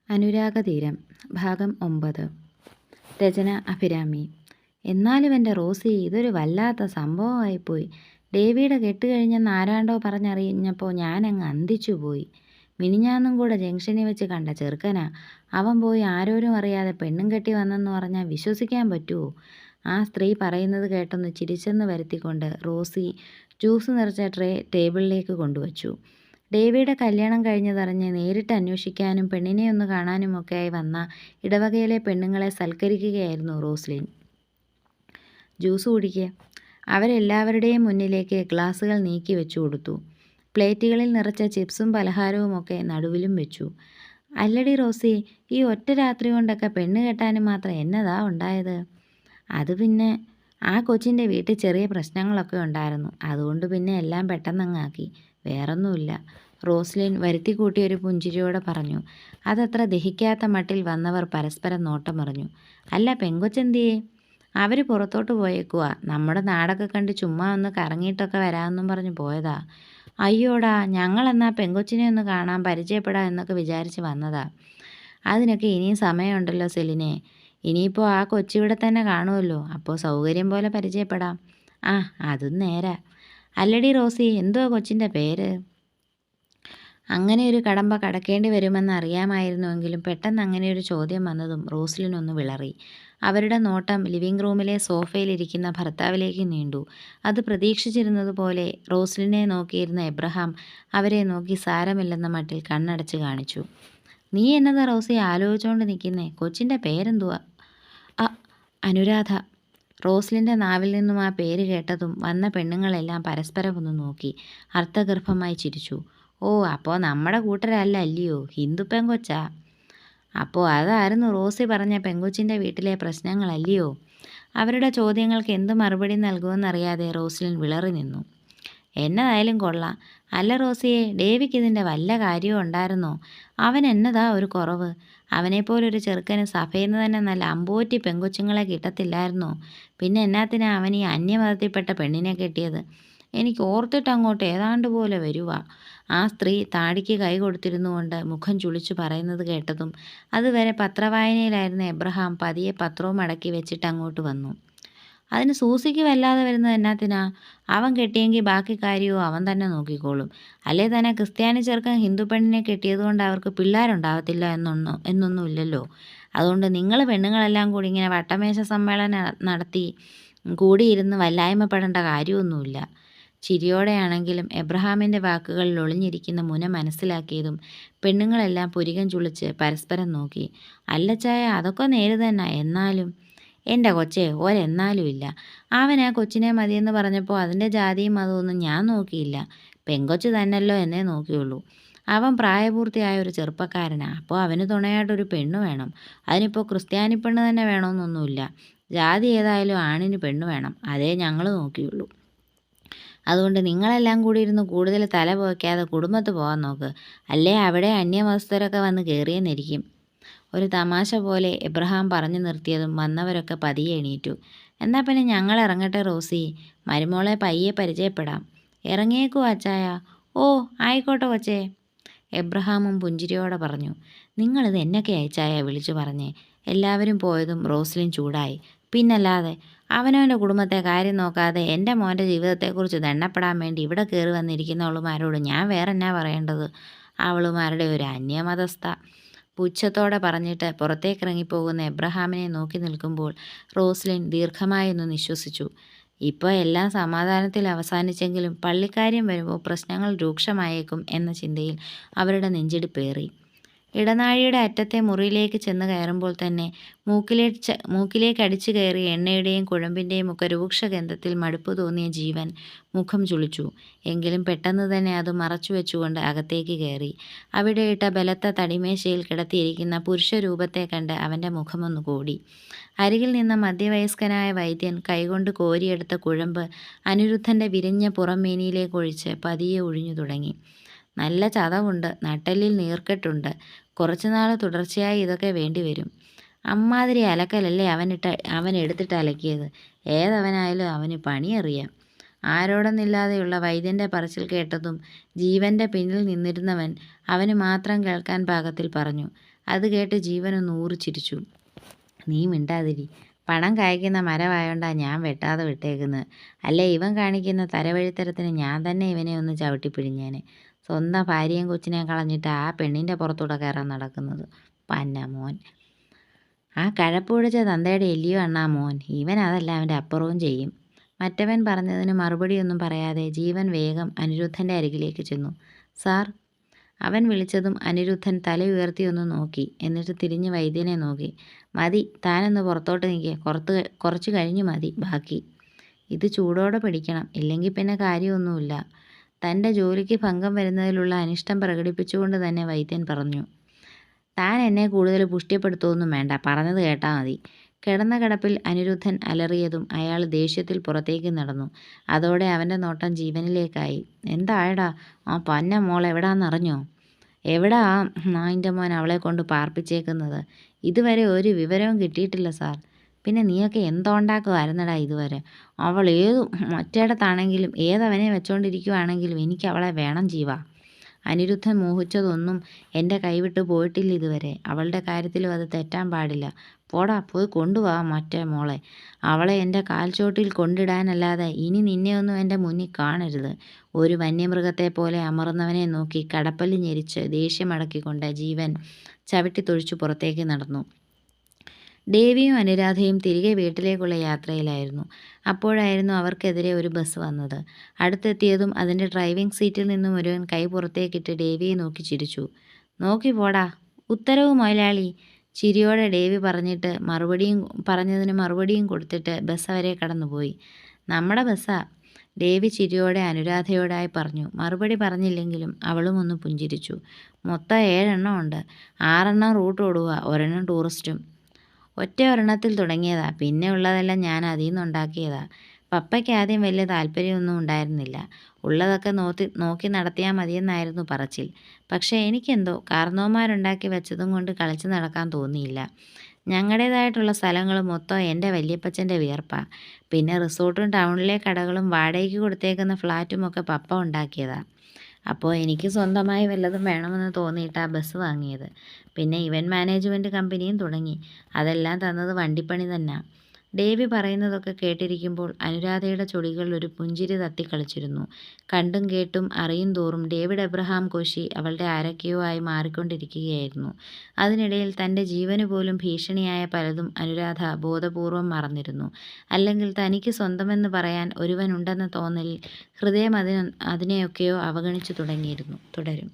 അനുരാഗതീരം ഭാഗം 9. രചന അഭിരാമി. എന്നാലും എൻ്റെ റോസി, ഇതൊരു വല്ലാത്ത സംഭവമായിപ്പോയി. ഡേവിയുടെ കെട്ടുകഴിഞ്ഞെന്ന് ആരാണ്ടോ പറഞ്ഞറിഞ്ഞപ്പോൾ ഞാനങ്ങ് അന്തിച്ചുപോയി. മിനിഞ്ഞാന്നും കൂടെ ജംഗ്ഷനിൽ വെച്ച് കണ്ട ചെറുക്കനാ. അവൻ പോയി ആരോരും അറിയാതെ പെണ്ണും കെട്ടി വന്നെന്ന് പറഞ്ഞാൽ വിശ്വസിക്കാൻ പറ്റുമോ? ആ സ്ത്രീ പറയുന്നത് കേട്ടൊന്ന് ചിരിച്ചെന്ന് വരുത്തിക്കൊണ്ട് റോസി ജ്യൂസ് നിറച്ച ട്രേ ടേബിളിലേക്ക് കൊണ്ടുവച്ചു. ഡേവിയുടെ കല്യാണം കഴിഞ്ഞതറിഞ്ഞ് നേരിട്ട് അന്വേഷിക്കാനും പെണ്ണിനെ ഒന്ന് കാണാനുമൊക്കെയായി വന്ന ഇടവകയിലെ പെണ്ണുങ്ങളെ സൽക്കരിക്കുകയായിരുന്നു റോസ്ലിൻ. ജ്യൂസ് കുടിക്കുക. അവരെല്ലാവരുടെയും മുന്നിലേക്ക് ഗ്ലാസുകൾ നീക്കി വെച്ചു കൊടുത്തു. പ്ലേറ്റുകളിൽ നിറച്ച ചിപ്സും പലഹാരവുമൊക്കെ നടുവിലും വെച്ചു. അല്ലടി റോസി, ഈ ഒറ്റ രാത്രി കൊണ്ടൊക്കെ പെണ്ണ് കെട്ടാനും മാത്രം എന്നതാ ഉണ്ടായത്? അത് പിന്നെ ആ കൊച്ചിൻ്റെ വീട്ടിൽ ചെറിയ പ്രശ്നങ്ങളൊക്കെ ഉണ്ടായിരുന്നു. അതുകൊണ്ട് പിന്നെ എല്ലാം പെട്ടെന്നങ്ങാക്കി. വേറൊന്നുമില്ല, റോസ്ലിൻ വരുത്തിക്കൂട്ടിയൊരു പുഞ്ചിരിയോടെ പറഞ്ഞു. അതത്ര ദഹിക്കാത്ത മട്ടിൽ വന്നവർ പരസ്പരം നോട്ടമറിഞ്ഞു. അല്ല, പെങ്കൊച്ചെന്തിയേ? അവർ പുറത്തോട്ട് പോയേക്കുവാ. നമ്മുടെ നാടൊക്കെ കണ്ട് ചുമ്മാ ഒന്ന് കറങ്ങിയിട്ടൊക്കെ വരാമെന്നും പറഞ്ഞ് പോയതാ. അയ്യോടാ, ഞങ്ങളെന്നാ പെങ്കൊച്ചിനെ ഒന്ന് കാണാൻ പരിചയപ്പെടാം എന്നൊക്കെ വിചാരിച്ച് വന്നതാ. അതിനൊക്കെ ഇനിയും സമയമുണ്ടല്ലോ സെലിനെ. ഇനിയിപ്പോൾ ആ കൊച്ചിവിടെ തന്നെ കാണുമല്ലോ. അപ്പോൾ സൗകര്യം പോലെ പരിചയപ്പെടാം. ആ, അതും നേരാ. അല്ലടി റോസി, എന്തുവാ കൊച്ചിൻ്റെ പേര്? അങ്ങനെ ഒരു കടമ്പ കടക്കേണ്ടി വരുമെന്ന് അറിയാമായിരുന്നുവെങ്കിലും പെട്ടെന്ന് അങ്ങനെയൊരു ചോദ്യം വന്നതും റോസ്ലിനൊന്ന് വിളറി. അവരുടെ നോട്ടം ലിവിംഗ് റൂമിലെ സോഫയിലിരിക്കുന്ന ഭർത്താവിലേക്ക് നീണ്ടു. അത് പ്രതീക്ഷിച്ചിരുന്നതുപോലെ റോസ്ലിനെ നോക്കിയിരുന്ന എബ്രഹാം അവരെ നോക്കി സാരമില്ലെന്ന മട്ടിൽ കണ്ണടച്ച് കാണിച്ചു. നീ എന്നതാ റോസി ആലോചിച്ചുകൊണ്ട് നിൽക്കുന്നേ? കൊച്ചിൻ്റെ പേരെന്തുവാ? അനുരാധ. റോസ്ലിൻ്റെ നാവിൽ നിന്നും ആ പേര് കേട്ടതും വന്ന പെണ്ണുങ്ങളെല്ലാം പരസ്പരം ഒന്ന് നോക്കി അർത്ഥഗർഭമായി ചിരിച്ചു. ഓ, അപ്പോൾ നമ്മുടെ കൂട്ടരല്ല അല്ലയോ? ഹിന്ദു പെങ്കൊച്ചാ. അപ്പോൾ അതായിരുന്നു റോസി പറഞ്ഞ പെങ്കൊച്ചിൻ്റെ വീട്ടിലെ പ്രശ്നങ്ങളല്ലയോ? അവരുടെ ചോദ്യങ്ങൾക്ക് എന്ത് മറുപടി നൽകുമെന്നറിയാതെ റോസ്ലിൻ വിളറി നിന്നു. എന്നതായാലും കൊള്ളാം. അല്ല റോസിയെ, ഡേവിക്ക് ഇതിൻ്റെ വല്ല കാര്യവും ഉണ്ടായിരുന്നോ? അവൻ എന്നതാ ഒരു കുറവ്? അവനെപ്പോലൊരു ചെറുക്കന് സഭയിൽ നിന്ന് തന്നെ നല്ല അമ്പോറ്റി പെങ്കൊച്ചുങ്ങളെ കിട്ടത്തില്ലായിരുന്നോ? പിന്നെ എന്നാത്തിനാ അവൻ ഈ അന്യമതത്തിൽപ്പെട്ട പെണ്ണിനെ കെട്ടിയത്? എനിക്ക് ഓർത്തിട്ട് അങ്ങോട്ട് ഏതാണ്ട് പോലെ വരുക. ആ സ്ത്രീ താടിക്ക് കൈ കൊടുത്തിരുന്നുകൊണ്ട് മുഖം ചുളിച്ചു പറയുന്നത് കേട്ടതും അതുവരെ പത്രവായനയിലായിരുന്ന എബ്രഹാം പതിയെ പത്രവും അടക്കി വെച്ചിട്ട് അങ്ങോട്ട് വന്നു. അതിന് സൂസിക്ക് വല്ലാതെ വരുന്നത് എന്നാത്തിനാ? അവൻ കെട്ടിയെങ്കിൽ ബാക്കി കാര്യവും അവൻ തന്നെ നോക്കിക്കോളും. അല്ലേ തന്നെ ക്രിസ്ത്യാനി ചെറുക്കൻ ഹിന്ദു പെണ്ണിനെ കെട്ടിയതുകൊണ്ട് അവർക്ക് പിള്ളേരുണ്ടാവത്തില്ല എന്നൊന്നും ഇല്ലല്ലോ. അതുകൊണ്ട് നിങ്ങൾ പെണ്ണുങ്ങളെല്ലാം കൂടി ഇങ്ങനെ വട്ടമേശ സമ്മേളനം നടത്തി കൂടിയിരുന്ന് വല്ലായ്മപ്പെടേണ്ട കാര്യമൊന്നുമില്ല. ചിരിയോടെയാണെങ്കിലും എബ്രഹാമിൻ്റെ വാക്കുകളിൽ ഒളിഞ്ഞിരിക്കുന്ന മുന മനസ്സിലാക്കിയതും പെണ്ണുങ്ങളെല്ലാം പുരികം ചുളിച്ച് പരസ്പരം നോക്കി. അല്ലച്ചായ, അതൊക്കെ നേര് തന്നെ. എന്നാലും എൻ്റെ കൊച്ചേ, ഒരെന്നാലും ഇല്ല. അവൻ ആ കൊച്ചിനെ മതിയെന്ന് പറഞ്ഞപ്പോൾ അതിൻ്റെ ജാതിയും അതൊന്നും ഞാൻ നോക്കിയില്ല. പെങ്കൊച്ച് തന്നല്ലോ എന്നേ നോക്കിയുള്ളൂ. അവൻ പ്രായപൂർത്തിയായ ഒരു ചെറുപ്പക്കാരനാണ്. അപ്പോൾ അവന് തുണയായിട്ടൊരു പെണ്ണ് വേണം. അതിനിപ്പോൾ ക്രിസ്ത്യാനി പെണ്ണ് തന്നെ വേണമെന്നൊന്നുമില്ല. ജാതി ഏതായാലും ആണിന് പെണ്ണ് വേണം. അതേ ഞങ്ങൾ നോക്കിയുള്ളൂ. അതുകൊണ്ട് നിങ്ങളെല്ലാം കൂടി ഇരുന്ന് കൂടുതൽ തല പോയ്ക്കാതെ കുടുംബത്ത് പോകാൻ നോക്ക്. അല്ലേ അവിടെ അന്യമതസ്ഥരൊക്കെ വന്ന് കയറിയെന്നിരിക്കും. ഒരു തമാശ പോലെ എബ്രഹാം പറഞ്ഞു നിർത്തിയതും വന്നവരൊക്കെ പതിയെ എണീറ്റു. എന്നാൽ പിന്നെ ഞങ്ങൾ ഇറങ്ങട്ടെ റോസി. മരുമോളെ പയ്യെ പരിചയപ്പെടാം. ഇറങ്ങിയേക്കോ അച്ചായ? ഓ, ആയിക്കോട്ടെ കൊച്ചേ, എബ്രഹാമും പുഞ്ചിരിയോടെ പറഞ്ഞു. നിങ്ങളിത് എന്നൊക്കെ അയച്ചായ വിളിച്ചു പറഞ്ഞേ? എല്ലാവരും പോയതും റോസ്ലിൻ ചൂടായി. പിന്നല്ലാതെ, അവനവൻ്റെ കുടുംബത്തെ കാര്യം നോക്കാതെ എൻ്റെ മോൻ്റെ ജീവിതത്തെക്കുറിച്ച് ദണ്ണപ്പെടാൻ വേണ്ടി ഇവിടെ കയറി വന്നിരിക്കുന്നവളുമാരോട് ഞാൻ വേറെ എന്നാ പറയേണ്ടത്? അവളുമാരുടെ ഒരു അന്യമതസ്ഥ. പുച്ഛത്തോടെ പറഞ്ഞിട്ട് പുറത്തേക്കിറങ്ങിപ്പോകുന്ന എബ്രഹാമിനെ നോക്കി നിൽക്കുമ്പോൾ റോസ്ലിൻ ദീർഘമായൊന്ന് നിശ്വസിച്ചു. ഇപ്പോൾ എല്ലാം സമാധാനത്തിൽ അവസാനിച്ചെങ്കിലും പള്ളിക്കാര്യം വരുമ്പോൾ പ്രശ്നങ്ങൾ രൂക്ഷമായേക്കും എന്ന ചിന്തയിൽ അവരുടെ നെഞ്ചിടിപ്പേറി. ഇടനാഴിയുടെ അറ്റത്തെ മുറിയിലേക്ക് ചെന്ന് കയറുമ്പോൾ തന്നെ മൂക്കിലേക്ക് അടിച്ചു കയറി എണ്ണയുടെയും കുഴമ്പിൻ്റെയും ഒക്കെ രൂക്ഷഗന്ധത്തിൽ മടുപ്പ് തോന്നിയ ജീവൻ മുഖം ചുളിച്ചു. എങ്കിലും പെട്ടെന്ന് തന്നെ അത് മറച്ചു വെച്ചുകൊണ്ട് അകത്തേക്ക് കയറി. അവിടെ ഇട്ട ബലത്ത തടിമേശയിൽ കിടത്തിയിരിക്കുന്ന പുരുഷരൂപത്തെ കണ്ട് അവൻ്റെ മുഖമൊന്ന് കൂടി. അരികിൽ നിന്ന മധ്യവയസ്കനായ വൈദ്യൻ കൈകൊണ്ട് കോരിയെടുത്ത കുഴമ്പ് അനിരുദ്ധൻ്റെ വിരിഞ്ഞ പുറംമേനിയിലേക്ക് ഒഴിച്ച് പതിയെ ഒഴിഞ്ഞു തുടങ്ങി. നല്ല ചതവുണ്ട്, നട്ടെല്ലിൽ നീർക്കെട്ടുണ്ട്. കുറച്ചുനാൾ തുടർച്ചയായി ഇതൊക്കെ വേണ്ടി വരും. അമ്മാതിരി അലക്കലല്ലേ അവൻ എടുത്തിട്ട് അലക്കിയത്. ഏതവനായാലും അവന് പണിയറിയാം. ആരോടൊന്നില്ലാതെയുള്ള വൈദ്യൻ്റെ പറച്ചിൽ കേട്ടതും ജീവൻ്റെ പിന്നിൽ നിന്നിരുന്നവൻ അവന് മാത്രം കേൾക്കാൻ പാകത്തിൽ പറഞ്ഞു. അത് കേട്ട് ജീവനൊന്ന് ഊറിച്ചിരിച്ചു. നീ മിണ്ടാതിരി. പണം കായ്ക്കുന്ന മരമായോണ്ടാ ഞാൻ വെട്ടാതെ വിട്ടേക്കുന്നത്. അല്ലേ ഇവൻ കാണിക്കുന്ന തരവഴിത്തരത്തിന് ഞാൻ തന്നെ ഇവനെ ഒന്ന് ചവിട്ടിപ്പിഴിഞ്ഞേനെ. സ്വന്തം ഭാര്യയും കൊച്ചിനെയും കളഞ്ഞിട്ട് ആ പെണ്ണിൻ്റെ പുറത്തൂടെ കയറാൻ നടക്കുന്നത്. പന്ന മോൻ. ആ കഴപ്പ് പിടിച്ച തന്തയുടെ എല്ലിയോ അണ്ണാ മോൻ. ഇവൻ അതല്ല അവൻ്റെ അപ്പുറവും ചെയ്യും. മറ്റവൻ പറഞ്ഞതിന് മറുപടിയൊന്നും പറയാതെ ജീവൻ വേഗം അനിരുദ്ധൻ്റെ അരികിലേക്ക് ചെന്നു. സാർ. അവൻ വിളിച്ചതും അനിരുദ്ധൻ തല ഉയർത്തിയൊന്ന് നോക്കി. എന്നിട്ട് തിരിഞ്ഞ് വൈദ്യനെ നോക്കി. മതി, താനൊന്ന് പുറത്തോട്ട് നിൽക്കുക. കുറച്ച് കഴിഞ്ഞ് മതി ബാക്കി. ഇത് ചൂടോടെ പിടിക്കണം, ഇല്ലെങ്കിൽ പിന്നെ കാര്യമൊന്നുമില്ല. തൻ്റെ ജോലിക്ക് ഭംഗം വരുന്നതിലുള്ള അനിഷ്ടം പ്രകടിപ്പിച്ചുകൊണ്ട് തന്നെ വൈദ്യൻ പറഞ്ഞു. താൻ എന്നെ കൂടുതൽ പുഷ്ടിപ്പെടുത്തുകയൊന്നും വേണ്ട, പറഞ്ഞത് കേട്ടാൽ മതി. കിടന്ന കിടപ്പിൽ അനിരുദ്ധൻ അലറിയതും അയാൾ ദേഷ്യത്തിൽ പുറത്തേക്ക് നടന്നു. അതോടെ അവൻ്റെ നോട്ടം ജീവനിലേക്കായി. എന്തായടാ, ആ പന്ന മോൾ എവിടാന്നറിഞ്ഞോ? എവിടാ ആ നായിൻ്റെ മോൻ അവളെ കൊണ്ട് പാർപ്പിച്ചേക്കുന്നത്? ഇതുവരെ ഒരു വിവരവും കിട്ടിയിട്ടില്ല സാർ. പിന്നെ നീയൊക്കെ എന്തുണ്ടാക്കുമായിരുന്നടാ ഇതുവരെ? അവൾ മറ്റേടത്താണെങ്കിലും ഏതവനെ വെച്ചോണ്ടിരിക്കുവാണെങ്കിലും എനിക്ക് അവളെ വേണം ജീവ. അനിരുദ്ധൻ മോഹിച്ചതൊന്നും എൻ്റെ കൈവിട്ട് പോയിട്ടില്ല ഇതുവരെ. അവളുടെ കാര്യത്തിലും അത് തെറ്റാൻ പാടില്ല. പോടാ, പോയി കൊണ്ടുപോവാ മറ്റേ മോളെ. അവളെ എൻ്റെ കാൽച്ചോട്ടിൽ കൊണ്ടിടാനല്ലാതെ ഇനി നിന്നെയൊന്നും എൻ്റെ മുന്നിൽ കാണരുത്. ഒരു വന്യമൃഗത്തെ പോലെ അമർന്നവനെ നോക്കി കടപ്പല്ല് ഞെരിച്ച് ദേഷ്യമടക്കിക്കൊണ്ട് ജീവൻ ചവിട്ടി തൊഴിച്ചു പുറത്തേക്ക് നടന്നു. ദേവിയും അനുരാധയും തിരികെ വീട്ടിലേക്കുള്ള യാത്രയിലായിരുന്നു. അപ്പോഴായിരുന്നു അവർക്കെതിരെ ഒരു ബസ് വന്നത്. അടുത്തെത്തിയതും അതിൻ്റെ ഡ്രൈവിംഗ് സീറ്റിൽ നിന്നും ഒരുവൻ കൈ പുറത്തേക്കിട്ട് ദേവിയെ നോക്കി ചിരിച്ചു. നോക്കി പോടാ. ഉത്തരവ് മുതലാളി. ചിരിയോടെ ദേവി പറഞ്ഞതിന് മറുപടിയും കൊടുത്തിട്ട് ബസ് അവരെ കടന്നുപോയി. നമ്മുടെ ബസ്സാ. ദേവി ചിരിയോടെ അനുരാധയോടായി പറഞ്ഞു. മറുപടി പറഞ്ഞില്ലെങ്കിലും അവളും ഒന്ന് പുഞ്ചിരിച്ചു. മൊത്തം 7 എണ്ണം ഉണ്ട്. 6 എണ്ണം റൂട്ട് ഓടുക, 1 എണ്ണം ടൂറിസ്റ്റും. ഒറ്റ ഒരെണ്ണത്തിൽ തുടങ്ങിയതാ, പിന്നെ ഉള്ളതെല്ലാം ഞാൻ അതിൽ നിന്നുണ്ടാക്കിയതാ. പപ്പയ്ക്ക് ആദ്യം വലിയ താല്പര്യമൊന്നും ഉണ്ടായിരുന്നില്ല. ഉള്ളതൊക്കെ നോക്കി നടത്തിയാൽ മതിയെന്നായിരുന്നു പറച്ചിൽ. പക്ഷേ എനിക്കെന്തോ കാർന്നോന്മാരുണ്ടാക്കി വെച്ചതും കൊണ്ട് കളിച്ച് നടക്കാൻ തോന്നിയില്ല. ഞങ്ങളുടേതായിട്ടുള്ള സ്ഥലങ്ങൾ മൊത്തം എൻ്റെ വല്യപ്പച്ചൻ്റെ വിയർപ്പാ. പിന്നെ റിസോർട്ടും ടൗണിലെ കടകളും വാടകയ്ക്ക് കൊടുത്തേക്കുന്ന ഫ്ലാറ്റുമൊക്കെ പപ്പ ഉണ്ടാക്കിയതാ. അപ്പോൾ എനിക്ക് സ്വന്തമായി വല്ലതും വേണമെന്ന് തോന്നിയിട്ടാ ബസ് വാങ്ങിയത്. പിന്നെ ഇവൻറ്റ് മാനേജ്മെൻറ്റ് കമ്പനിയും തുടങ്ങി. അതെല്ലാം തന്നത് വണ്ടിപ്പണി തന്നെ. ദേവി പറയുന്നതൊക്കെ കേട്ടിരിക്കുമ്പോൾ അനുരാധയുടെ ചൊടികളിൽ ഒരു പുഞ്ചിരി തത്തിക്കളിച്ചിരുന്നു. കണ്ടും കേട്ടും അറിയും തോറും ഡേവിഡ് എബ്രഹാം കോശി അവളുടെ ആരൊക്കെയോ ആയി മാറിക്കൊണ്ടിരിക്കുകയായിരുന്നു. അതിനിടയിൽ തൻ്റെ ജീവന് പോലും ഭീഷണിയായ പലതും അനുരാധ ബോധപൂർവം മറന്നിരുന്നു. അല്ലെങ്കിൽ തനിക്ക് സ്വന്തമെന്ന് പറയാൻ ഒരുവനുണ്ടെന്ന തോന്നലിൽ ഹൃദയം അതിനെയൊക്കെയോ അവഗണിച്ചു തുടങ്ങിയിരുന്നു. തുടരും.